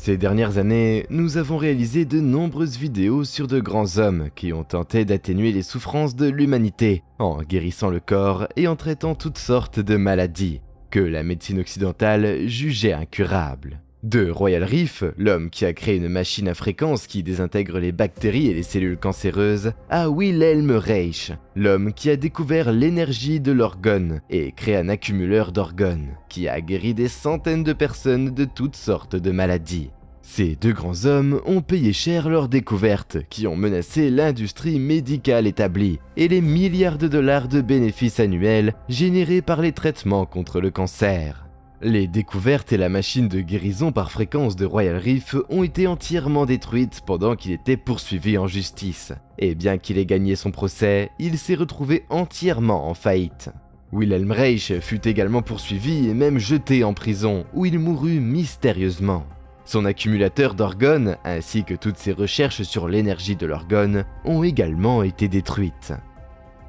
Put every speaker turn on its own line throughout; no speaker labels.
Ces dernières années, nous avons réalisé de nombreuses vidéos sur de grands hommes qui ont tenté d'atténuer les souffrances de l'humanité en guérissant le corps et en traitant toutes sortes de maladies que la médecine occidentale jugeait incurables. De Royal Reef, l'homme qui a créé une machine à fréquence qui désintègre les bactéries et les cellules cancéreuses, à Wilhelm Reich, l'homme qui a découvert l'énergie de l'orgone et créé un accumuleur d'orgones, qui a guéri des centaines de personnes de toutes sortes de maladies. Ces deux grands hommes ont payé cher leurs découvertes qui ont menacé l'industrie médicale établie et les milliards de dollars de bénéfices annuels générés par les traitements contre le cancer. Les découvertes et la machine de guérison par fréquence de Royal Reef ont été entièrement détruites pendant qu'il était poursuivi en justice. Et bien qu'il ait gagné son procès, il s'est retrouvé entièrement en faillite. Wilhelm Reich fut également poursuivi et même jeté en prison, où il mourut mystérieusement. Son accumulateur d'orgones, ainsi que toutes ses recherches sur l'énergie de l'orgone, ont également été détruites.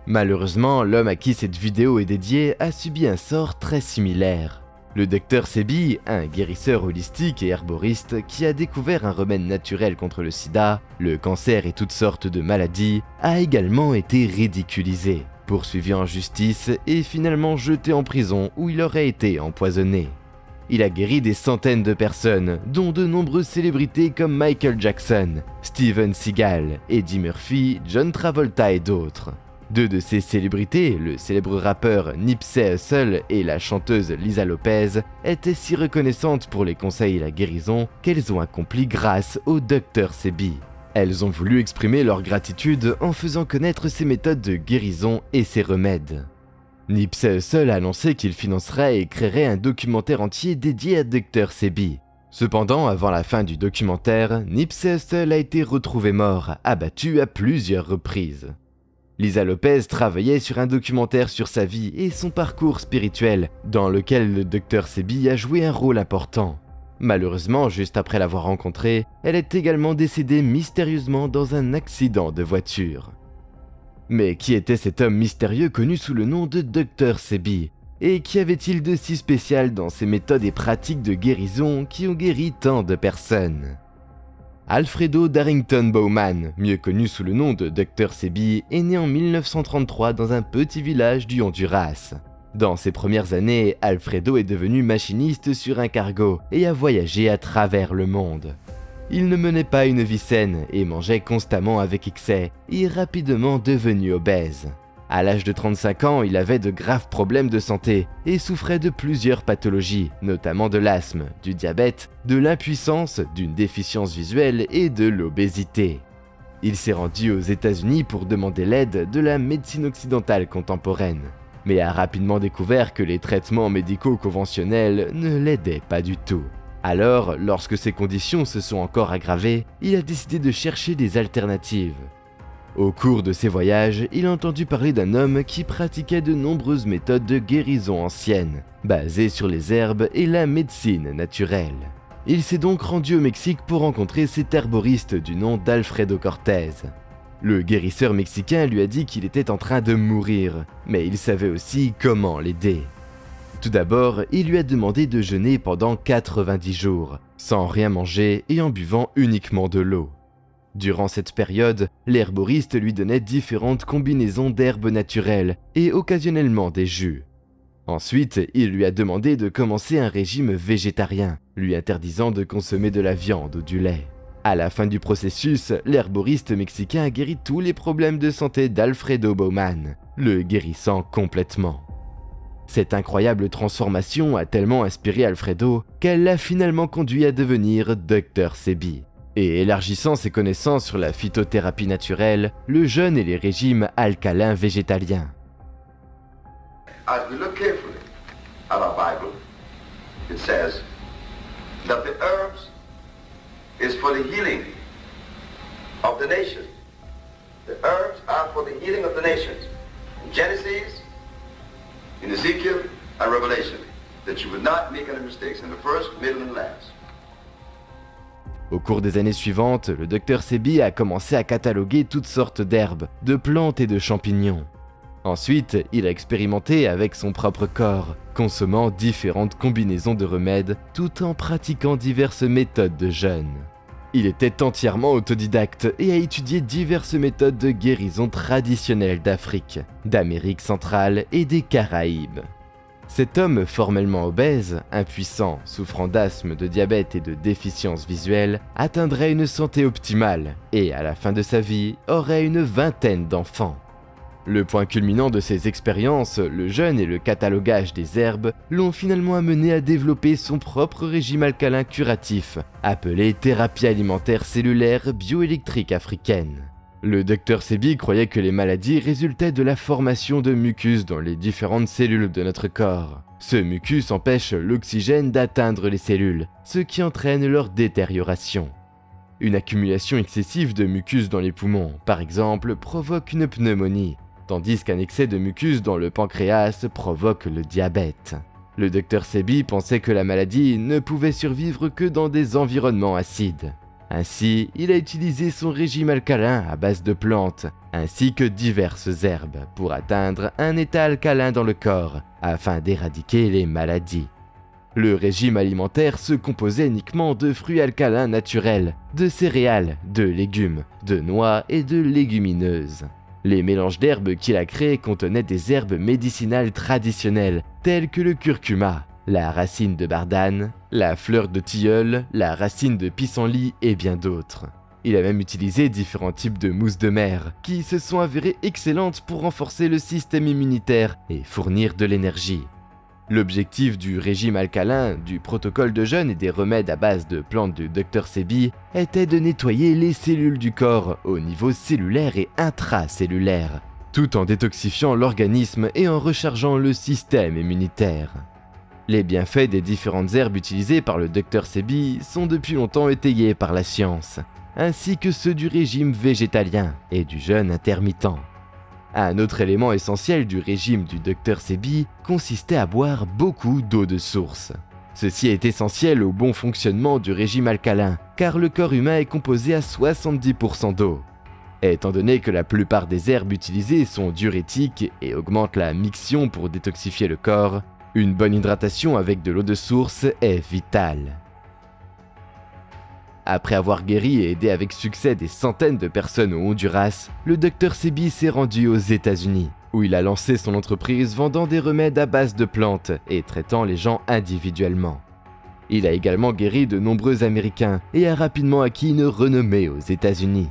Malheureusement, l'homme à qui cette vidéo est dédiée a subi un sort très similaire. Le Dr Sebi, un guérisseur holistique et herboriste qui a découvert un remède naturel contre le sida, le cancer et toutes sortes de maladies, a également été ridiculisé, poursuivi en justice et finalement jeté en prison où il aurait été empoisonné. Il a guéri des centaines de personnes, dont de nombreuses célébrités comme Michael Jackson, Steven Seagal, Eddie Murphy, John Travolta et d'autres. Deux de ces célébrités, le célèbre rappeur Nipsey Hussle et la chanteuse Lisa Lopez, étaient si reconnaissantes pour les conseils et la guérison qu'elles ont accompli grâce au Dr Sebi. Elles ont voulu exprimer leur gratitude en faisant connaître ses méthodes de guérison et ses remèdes. Nipsey Hussle a annoncé qu'il financerait et créerait un documentaire entier dédié à Dr Sebi. Cependant, avant la fin du documentaire, Nipsey Hussle a été retrouvé mort, abattu à plusieurs reprises. Lisa Lopez travaillait sur un documentaire sur sa vie et son parcours spirituel, dans lequel le Dr Sebi a joué un rôle important. Malheureusement, juste après l'avoir rencontré, elle est également décédée mystérieusement dans un accident de voiture. Mais qui était cet homme mystérieux connu sous le nom de Dr Sebi? Et qu'y avait-il de si spécial dans ses méthodes et pratiques de guérison qui ont guéri tant de personnes? Alfredo Darrington Bowman, mieux connu sous le nom de Dr Sebi, est né en 1933 dans un petit village du Honduras. Dans ses premières années, Alfredo est devenu machiniste sur un cargo et a voyagé à travers le monde. Il ne menait pas une vie saine et mangeait constamment avec excès et est rapidement devenu obèse. À l'âge de 35 ans, il avait de graves problèmes de santé et souffrait de plusieurs pathologies, notamment de l'asthme, du diabète, de l'impuissance, d'une déficience visuelle et de l'obésité. Il s'est rendu aux États-Unis pour demander l'aide de la médecine occidentale contemporaine, mais a rapidement découvert que les traitements médicaux conventionnels ne l'aidaient pas du tout. Alors, lorsque ses conditions se sont encore aggravées, il a décidé de chercher des alternatives. Au cours de ses voyages, il a entendu parler d'un homme qui pratiquait de nombreuses méthodes de guérison anciennes, basées sur les herbes et la médecine naturelle. Il s'est donc rendu au Mexique pour rencontrer cet herboriste du nom d'Alfredo Cortez. Le guérisseur mexicain lui a dit qu'il était en train de mourir, mais il savait aussi comment l'aider. Tout d'abord, il lui a demandé de jeûner pendant 90 jours, sans rien manger et en buvant uniquement de l'eau. Durant cette période, l'herboriste lui donnait différentes combinaisons d'herbes naturelles et occasionnellement des jus. Ensuite, il lui a demandé de commencer un régime végétarien, lui interdisant de consommer de la viande ou du lait. À la fin du processus, l'herboriste mexicain a guéri tous les problèmes de santé d'Alfredo Bowman, le guérissant complètement. Cette incroyable transformation a tellement inspiré Alfredo qu'elle l'a finalement conduit à devenir Dr Sebi. Et élargissant ses connaissances sur la phytothérapie naturelle, le jeûne et les régimes alcalins végétaliens.
As we look carefully at our Bible, it says that the herbs is for the healing of the nation. The herbs are for the healing of the nations. In Genesis, in Ezekiel, and Revelation, that you would not make any mistakes in the first, middle, and last.
Au cours des années suivantes, le Dr Sebi a commencé à cataloguer toutes sortes d'herbes, de plantes et de champignons. Ensuite, il a expérimenté avec son propre corps, consommant différentes combinaisons de remèdes tout en pratiquant diverses méthodes de jeûne. Il était entièrement autodidacte et a étudié diverses méthodes de guérison traditionnelles d'Afrique, d'Amérique centrale et des Caraïbes. Cet homme formellement obèse, impuissant, souffrant d'asthme, de diabète et de déficience visuelle, atteindrait une santé optimale et, à la fin de sa vie, aurait une vingtaine d'enfants. Le point culminant de ces expériences, le jeûne et le catalogage des herbes, l'ont finalement amené à développer son propre régime alcalin curatif, appelé thérapie alimentaire cellulaire bioélectrique africaine. Le Dr Sebi croyait que les maladies résultaient de la formation de mucus dans les différentes cellules de notre corps. Ce mucus empêche l'oxygène d'atteindre les cellules, ce qui entraîne leur détérioration. Une accumulation excessive de mucus dans les poumons, par exemple, provoque une pneumonie, tandis qu'un excès de mucus dans le pancréas provoque le diabète. Le Dr Sebi pensait que la maladie ne pouvait survivre que dans des environnements acides. Ainsi, il a utilisé son régime alcalin à base de plantes, ainsi que diverses herbes, pour atteindre un état alcalin dans le corps, afin d'éradiquer les maladies. Le régime alimentaire se composait uniquement de fruits alcalins naturels, de céréales, de légumes, de noix et de légumineuses. Les mélanges d'herbes qu'il a créés contenaient des herbes médicinales traditionnelles, telles que le curcuma, la racine de bardane, la fleur de tilleul, la racine de pissenlit et bien d'autres. Il a même utilisé différents types de mousses de mer, qui se sont avérées excellentes pour renforcer le système immunitaire et fournir de l'énergie. L'objectif du régime alcalin, du protocole de jeûne et des remèdes à base de plantes du Dr Sebi était de nettoyer les cellules du corps au niveau cellulaire et intracellulaire, tout en détoxifiant l'organisme et en rechargeant le système immunitaire. Les bienfaits des différentes herbes utilisées par le Dr Sebi sont depuis longtemps étayés par la science, ainsi que ceux du régime végétalien et du jeûne intermittent. Un autre élément essentiel du régime du Dr Sebi consistait à boire beaucoup d'eau de source. Ceci est essentiel au bon fonctionnement du régime alcalin, car le corps humain est composé à 70% d'eau. Étant donné que la plupart des herbes utilisées sont diurétiques et augmentent la miction pour détoxifier le corps, une bonne hydratation avec de l'eau de source est vitale. Après avoir guéri et aidé avec succès des centaines de personnes au Honduras, le Dr Sebi s'est rendu aux États-Unis, où il a lancé son entreprise vendant des remèdes à base de plantes et traitant les gens individuellement. Il a également guéri de nombreux Américains et a rapidement acquis une renommée aux États-Unis.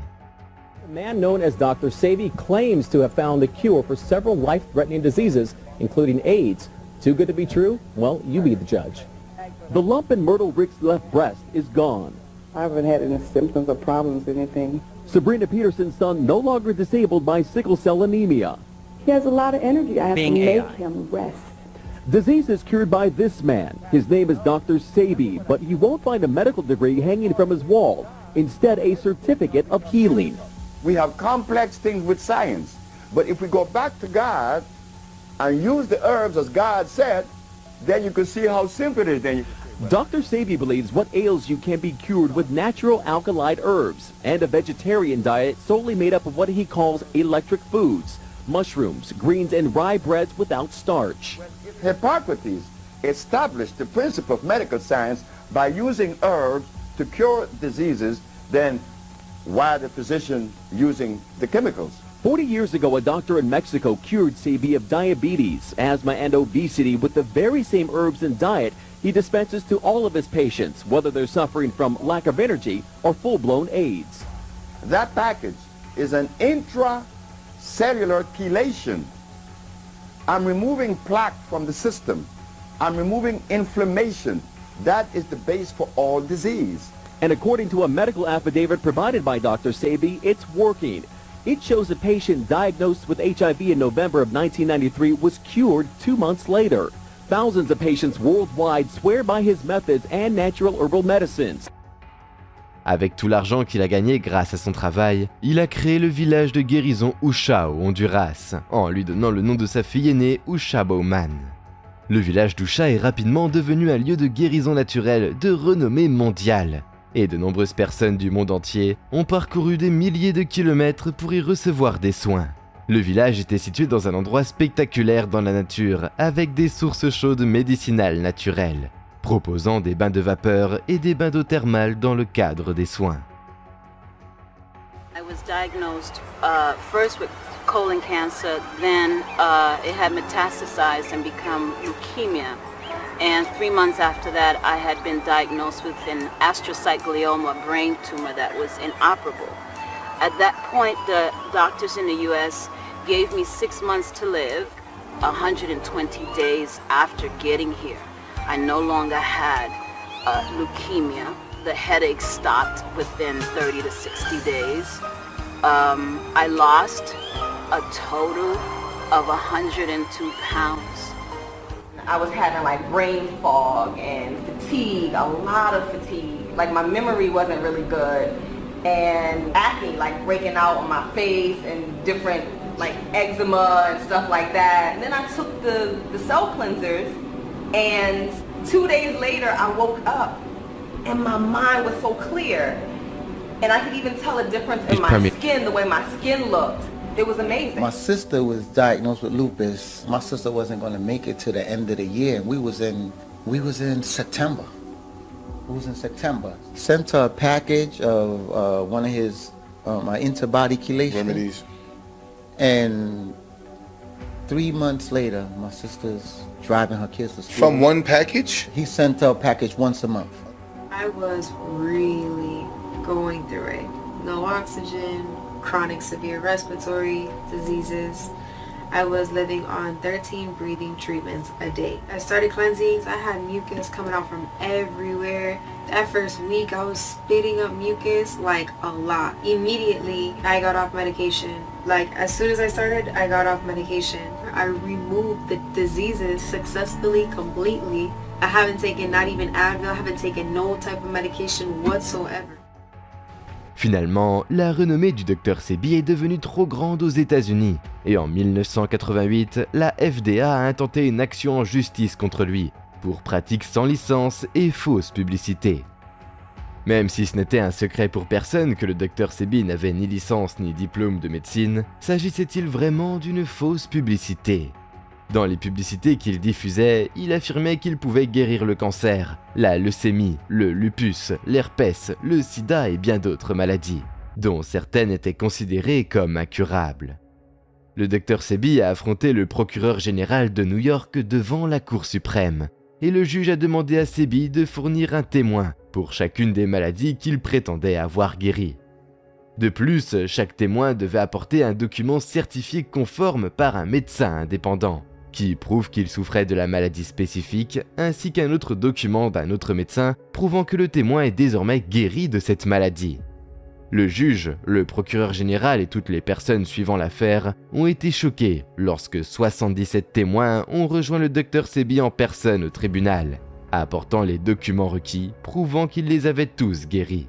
A man known as Dr. Sebi claims to have found the cure for several life-threatening diseases, including AIDS. Too good to be true? Well, you be the judge. The lump in Myrtle Rick's left breast is gone.
I haven't had any symptoms or problems, anything.
Sabrina Peterson's son no longer disabled by sickle cell anemia.
He has a lot of energy. I have to make him rest.
Disease is cured by this man. His name is Dr. Sebi, but you won't find a medical degree hanging from his wall. Instead, a certificate of healing.
We have complex things with science, but if we go back to God and use the herbs as God said, then you can see how simple it is. Then
Dr. Sebi believes what ails you can be cured with natural alkaloid herbs and a vegetarian diet solely made up of what he calls electric foods, mushrooms, greens, and rye breads without starch.
Hippocrates established the principle of medical science by using herbs to cure diseases, then why the physician using the chemicals?
40 years ago, a doctor in Mexico cured Sebi of diabetes, asthma, and obesity with the very same herbs and diet he dispenses to all of his patients, whether they're suffering from lack of energy or full-blown AIDS.
That package is an intracellular chelation. I'm removing plaque from the system. I'm removing inflammation. That is the base for all disease.
And according to a medical affidavit provided by Dr. Sebi, it's working. It shows a patient diagnosed with HIV in November of 1993 was cured 2 months later. Thousands of patients worldwide swear by his methods and natural herbal medicines.
Avec tout l'argent qu'il a gagné grâce à son travail, il a créé le village de guérison Usha au Honduras, en lui donnant le nom de sa fille aînée Usha Bowman. Le village d'Usha est rapidement devenu un lieu de guérison naturelle de renommée mondiale, et de nombreuses personnes du monde entier ont parcouru des milliers de kilomètres pour y recevoir des soins. Le village était situé dans un endroit spectaculaire dans la nature, avec des sources chaudes médicinales naturelles, proposant des bains de vapeur et des bains d'eau thermale dans le cadre des soins.
I was diagnosed first with colon cancer, then it had metastasized and become leukemia. And 3 months after that, I had been diagnosed with an astrocytoma brain tumor that was inoperable. At that point, the doctors in the U.S. gave me 6 months to live, 120 days after getting here. I no longer had leukemia. The headache stopped within 30 to 60 days. I lost a total of 102 pounds.
I was having like brain fog and fatigue, a lot of fatigue. Like my memory wasn't really good. And acne, like breaking out on my face and different like eczema and stuff like that. And then I took the cell cleansers, and 2 days later I woke up and my mind was so clear. And I could even tell a difference in my skin, the way my skin looked. It was amazing.
My sister was diagnosed with lupus. My sister wasn't going to make it to the end of the year. We was in September. Sent her a package of one of his my interbody chelation
remedies.
And 3 months later, my sister's driving her kids to school.
From one package?
He sent her a package once a month.
I was really going through it. No oxygen, chronic severe respiratory diseases. I was living on 13 breathing treatments a day. I started cleansings. I had mucus coming out from everywhere. That first week I was spitting up mucus like a lot. Immediately I got off medication. Like as soon as I started, I got off medication. I removed the diseases successfully, completely. I haven't taken not even Advil, I haven't taken no type of medication whatsoever.
Finalement, la renommée du Dr Sebi est devenue trop grande aux États-Unis, et en 1988, la FDA a intenté une action en justice contre lui, pour pratiques sans licence et fausse publicité. Même si ce n'était un secret pour personne que le Dr Sebi n'avait ni licence ni diplôme de médecine, s'agissait-il vraiment d'une fausse publicité ? Dans les publicités qu'il diffusait, il affirmait qu'il pouvait guérir le cancer, la leucémie, le lupus, l'herpès, le sida et bien d'autres maladies, dont certaines étaient considérées comme incurables. Le Dr Sebi a affronté le procureur général de New York devant la Cour suprême, et le juge a demandé à Sebi de fournir un témoin pour chacune des maladies qu'il prétendait avoir guéries. De plus, chaque témoin devait apporter un document certifié conforme par un médecin indépendant, qui prouve qu'il souffrait de la maladie spécifique, ainsi qu'un autre document d'un autre médecin prouvant que le témoin est désormais guéri de cette maladie. Le juge, le procureur général et toutes les personnes suivant l'affaire ont été choqués lorsque 77 témoins ont rejoint le Dr Sebi en personne au tribunal, apportant les documents requis prouvant qu'ils les avaient tous guéris.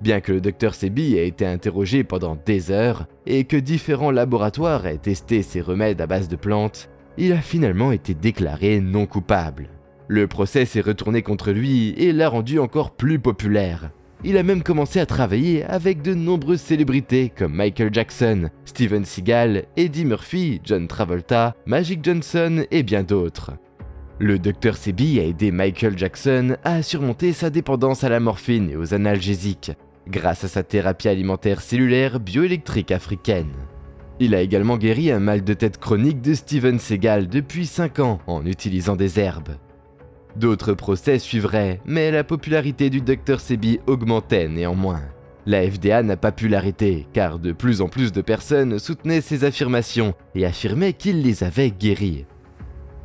Bien que le Dr Sebi ait été interrogé pendant des heures et que différents laboratoires aient testé ses remèdes à base de plantes, il a finalement été déclaré non coupable. Le procès s'est retourné contre lui et l'a rendu encore plus populaire. Il a même commencé à travailler avec de nombreuses célébrités comme Michael Jackson, Steven Seagal, Eddie Murphy, John Travolta, Magic Johnson et bien d'autres. Le Dr Sebi a aidé Michael Jackson à surmonter sa dépendance à la morphine et aux analgésiques, grâce à sa thérapie alimentaire cellulaire bioélectrique africaine. Il a également guéri un mal de tête chronique de Steven Seagal depuis 5 ans en utilisant des herbes. D'autres procès suivraient, mais la popularité du Dr Sebi augmentait néanmoins. La FDA n'a pas pu l'arrêter, car de plus en plus de personnes soutenaient ses affirmations et affirmaient qu'il les avait guéris.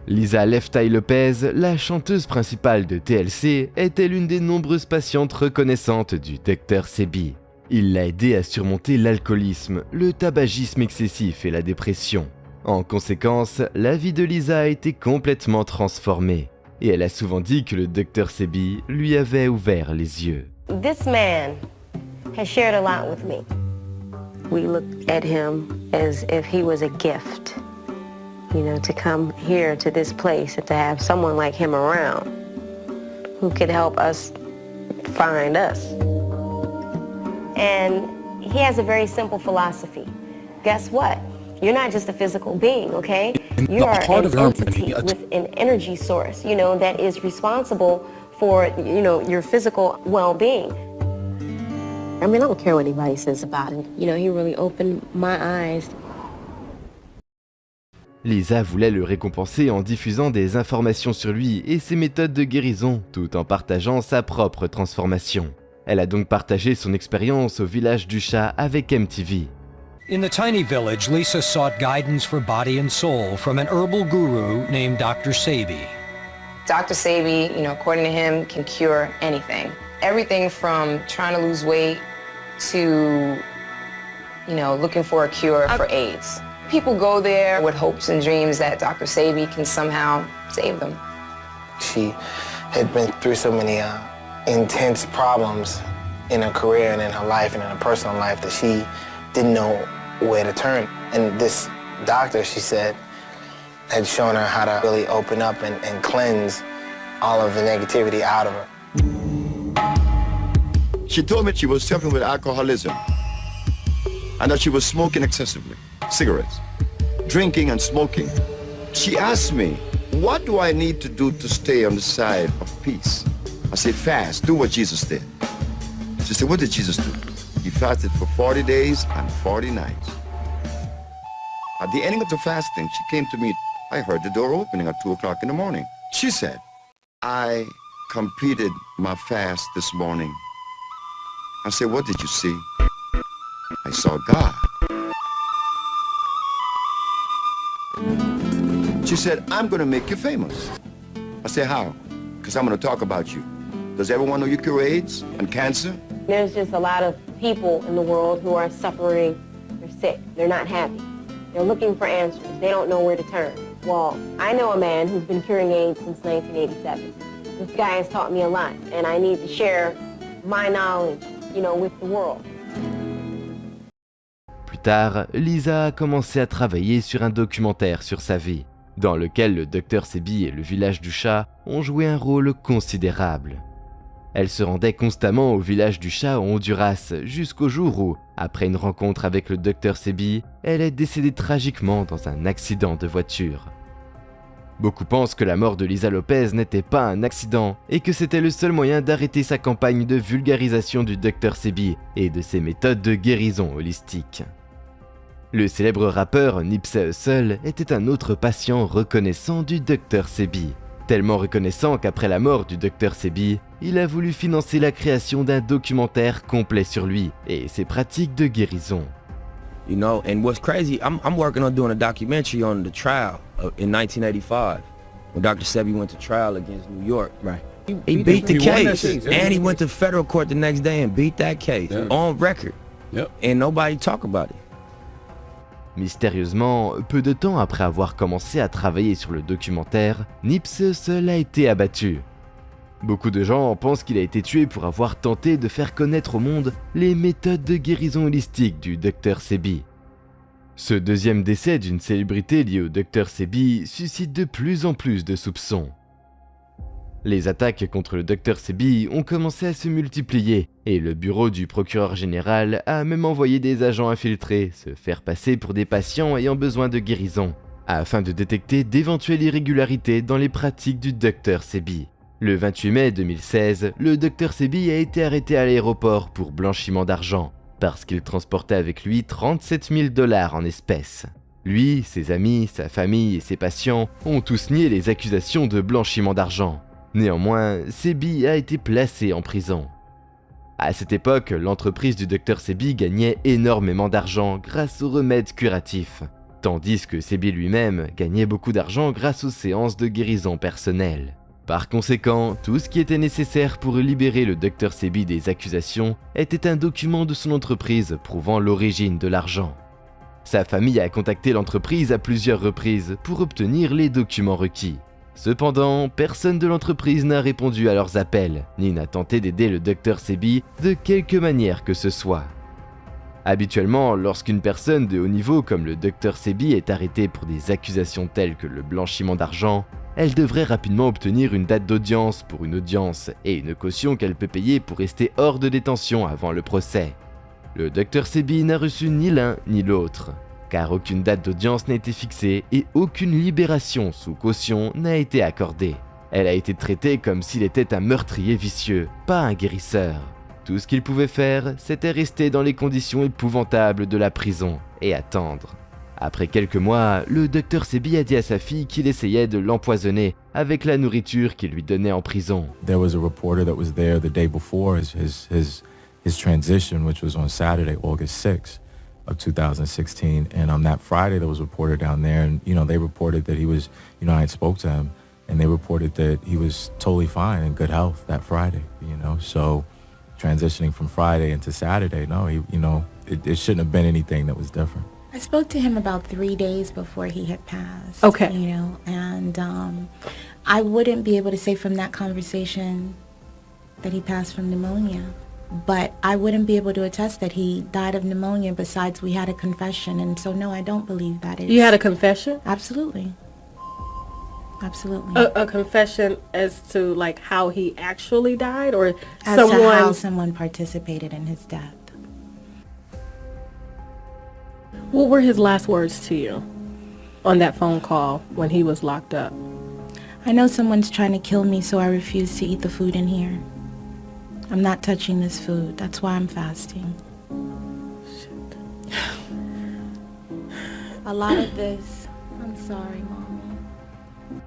Lisa Left Eye Lopez, la chanteuse principale de TLC, était l'une des nombreuses patientes reconnaissantes du Dr Sebi. Il l'a aidé à surmonter l'alcoolisme, le tabagisme excessif et la dépression. En conséquence, la vie de Lisa a été complètement transformée. Et elle a souvent dit que le Dr Sebi lui avait ouvert les yeux.
This man has shared a lot with me. We looked at him as if he was a gift. You know, to come here to this place and to have someone like him around who could help us find us. And he has a very simple philosophy. Guess what? You're not just a physical being, okay? You are an entity with an energy source, you know, that is responsible for, you know, your physical well-being. I mean, I don't care what anybody says about it. You know, he really opened my eyes.
Lisa voulait le récompenser en diffusant des informations sur lui et ses méthodes de guérison, tout en partageant sa propre transformation. Elle a donc partagé son expérience au village du chat avec MTV.
In the tiny village, Lisa sought guidance for body and soul from an herbal guru named Dr. Sebi.
Dr. Sebi, you know, according to him, can cure anything. Everything from trying to lose weight to, you know, looking for a cure for AIDS. People go there with hopes and dreams that Dr. Sebi can somehow save them.
She had been through so many intense problems in her career and in her life and in her personal life that she didn't know where to turn. And this doctor, she said, had shown her how to really open up and cleanse all of the negativity out of her.
She told me she was suffering with alcoholism and that she was smoking excessively, cigarettes, drinking and smoking. She asked me, what do I need to do to stay on the side of peace? I said, fast, do what Jesus did. She said, what did Jesus do? He fasted for 40 days and 40 nights. At the ending of the fasting, she came to me. I heard the door opening at 2 o'clock in the morning. She said, I completed my fast this morning. I said, what did you see? I saw God. She said, I'm going to make you famous. I said, how? Because I'm going to talk about you. Does everyone know you cure AIDS and cancer?
There's just a lot of people in the world who are suffering. They're sick. They're not happy. They're looking for answers. They don't know where to turn. Well, I know a man who's been curing AIDS since 1987. This guy has taught me a lot, and I need to share my knowledge, you know, with the world.
Plus tard, Lisa a commencé à travailler sur un documentaire sur sa vie, dans lequel le Dr Sebi et le village du chat ont joué un rôle considérable. Elle se rendait constamment au village du chat au Honduras jusqu'au jour où, après une rencontre avec le Dr Sebi, elle est décédée tragiquement dans un accident de voiture. Beaucoup pensent que la mort de Lisa Lopez n'était pas un accident et que c'était le seul moyen d'arrêter sa campagne de vulgarisation du Dr Sebi et de ses méthodes de guérison holistique. Le célèbre rappeur Nipsey Hussle était un autre patient reconnaissant du Dr Sebi. Tellement reconnaissant qu'après la mort du Dr Sebi, il a voulu financer la création d'un documentaire complet sur lui et ses pratiques de guérison.
You know, and what's crazy, I'm working on doing a documentary on the trial in 1985 when Dr. Sebi went to trial against New York. Right. He beat the case, and he went to federal court the next day and beat that case on record. Yep. And nobody talk about it.
Mystérieusement, peu de temps après avoir commencé à travailler sur le documentaire, Nipsey Hussle a été abattu. Beaucoup de gens pensent qu'il a été tué pour avoir tenté de faire connaître au monde les méthodes de guérison holistique du Dr Sebi. Ce deuxième décès d'une célébrité liée au Dr Sebi suscite de plus en plus de soupçons. Les attaques contre le Dr Sebi ont commencé à se multiplier et le bureau du procureur général a même envoyé des agents infiltrés se faire passer pour des patients ayant besoin de guérison, afin de détecter d'éventuelles irrégularités dans les pratiques du Dr Sebi. Le 28 mai 2016, le Dr Sebi a été arrêté à l'aéroport pour blanchiment d'argent, parce qu'il transportait avec lui 37 000 $ en espèces. Lui, ses amis, sa famille et ses patients ont tous nié les accusations de blanchiment d'argent. Néanmoins, Sebi a été placé en prison. À cette époque, l'entreprise du Dr Sebi gagnait énormément d'argent grâce aux remèdes curatifs, tandis que Sebi lui-même gagnait beaucoup d'argent grâce aux séances de guérison personnelle. Par conséquent, tout ce qui était nécessaire pour libérer le Dr Sebi des accusations était un document de son entreprise prouvant l'origine de l'argent. Sa famille a contacté l'entreprise à plusieurs reprises pour obtenir les documents requis. Cependant, personne de l'entreprise n'a répondu à leurs appels, ni n'a tenté d'aider le Dr Sebi de quelque manière que ce soit. Habituellement, lorsqu'une personne de haut niveau comme le Dr Sebi est arrêtée pour des accusations telles que le blanchiment d'argent, elle devrait rapidement obtenir une date d'audience pour une audience et une caution qu'elle peut payer pour rester hors de détention avant le procès. Le Dr Sebi n'a reçu ni l'un ni l'autre. car aucune date d'audience n'a été fixée et aucune libération sous caution n'a été accordée. Elle a été traitée comme s'il était un meurtrier vicieux, pas un guérisseur. Tout ce qu'il pouvait faire, c'était rester dans les conditions épouvantables de la prison et attendre. Après quelques mois, le docteur Sebi a dit à sa fille qu'il essayait de l'empoisonner avec la nourriture qu'il lui donnait en prison.
There was a reporter that was there the day before his transition, which was on Saturday, August 6th of 2016. And on that Friday, there was a reporter down there, and they reported that he was, I had spoke to him, and they reported that he was totally fine in good health that Friday. So transitioning from Friday into Saturday, no, it shouldn't have been anything that was different.
I spoke to him about 3 days before he had passed.
Okay.
And I wouldn't be able to say from that conversation that he passed from pneumonia, but I wouldn't be able to attest that he died of pneumonia. Besides, we had a confession, and so no, I don't believe that.
You had a confession?
Absolutely. Absolutely.
A confession as to like how he actually died, or
as to how someone participated in his death.
What were his last words to you on that phone call when he was locked up?
I know someone's trying to kill me, so I refuse to eat the food in here. I'm not touching this food. That's why I'm fasting.
Shit.
A lot of this. I'm sorry, Mom.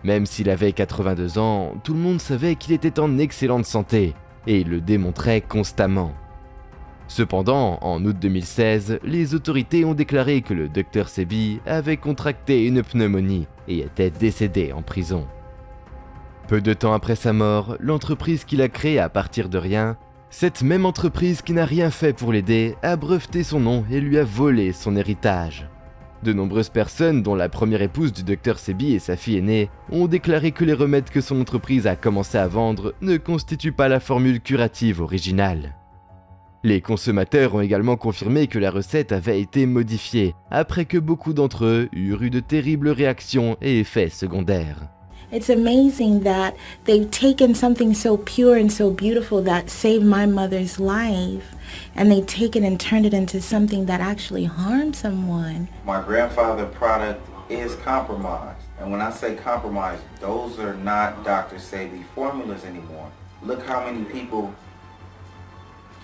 Même s'il avait 82 ans, tout le monde savait qu'il était en excellente santé, et il le démontrait constamment. Cependant, en août 2016, les autorités ont déclaré que le Dr Sebi avait contracté une pneumonie et était décédé en prison. Peu de temps après sa mort, l'entreprise qu'il a créée à partir de rien, cette même entreprise qui n'a rien fait pour l'aider, a breveté son nom et lui a volé son héritage. De nombreuses personnes, dont la première épouse du Dr Sebi et sa fille aînée, ont déclaré que les remèdes que son entreprise a commencé à vendre ne constituent pas la formule curative originale. Les consommateurs ont également confirmé que la recette avait été modifiée, après que beaucoup d'entre eux eurent eu de terribles réactions et effets secondaires.
It's amazing that they've taken something so pure and so beautiful that saved my mother's life, and they take it and turned it into something that actually harmed someone.
My grandfather's product is compromised. And when I say compromised, those are not Dr. Sebi formulas anymore. Look how many people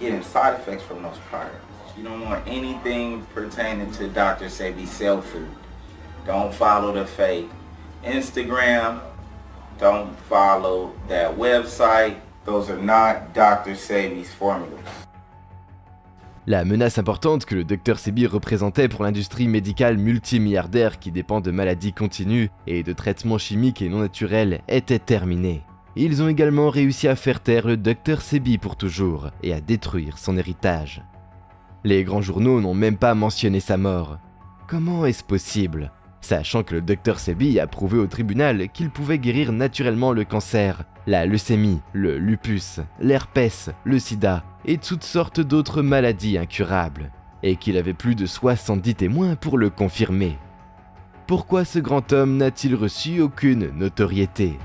getting side effects from those products. You don't want anything pertaining to Dr. Sebi cell food. Don't follow the fake Instagram. Don't follow that website. Those are not Dr. Sebi's formulas.
La menace importante que le Dr Sebi représentait pour l'industrie médicale multimilliardaire qui dépend de maladies continues et de traitements chimiques et non naturels était terminée. Ils ont également réussi à faire taire le Dr Sebi pour toujours et à détruire son héritage. Les grands journaux n'ont même pas mentionné sa mort. Comment est-ce possible ? Sachant que le Dr Sebi a prouvé au tribunal qu'il pouvait guérir naturellement le cancer, la leucémie, le lupus, l'herpès, le sida et toutes sortes d'autres maladies incurables, et qu'il avait plus de 70 témoins pour le confirmer. Pourquoi ce grand homme n'a-t-il reçu aucune notoriété ?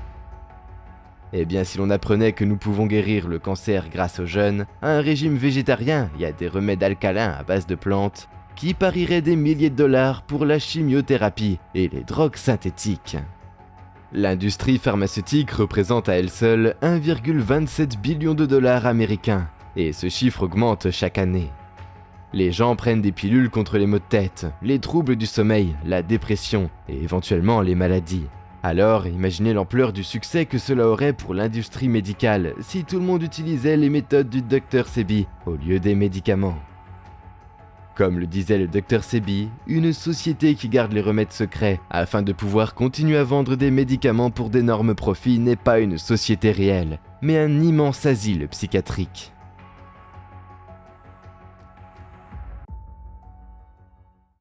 Eh bien, si l'on apprenait que nous pouvons guérir le cancer grâce aux jeûnes, à un régime végétarien et à des remèdes alcalins à base de plantes, qui parierait des milliers de dollars pour la chimiothérapie et les drogues synthétiques. L'industrie pharmaceutique représente à elle seule 1,27 billion de dollars américains, et ce chiffre augmente chaque année. Les gens prennent des pilules contre les maux de tête, les troubles du sommeil, la dépression et éventuellement les maladies. Alors, imaginez l'ampleur du succès que cela aurait pour l'industrie médicale si tout le monde utilisait les méthodes du Dr Sebi au lieu des médicaments. Comme le disait le Dr Sebi, une société qui garde les remèdes secrets afin de pouvoir continuer à vendre des médicaments pour d'énormes profits n'est pas une société réelle, mais un immense asile psychiatrique.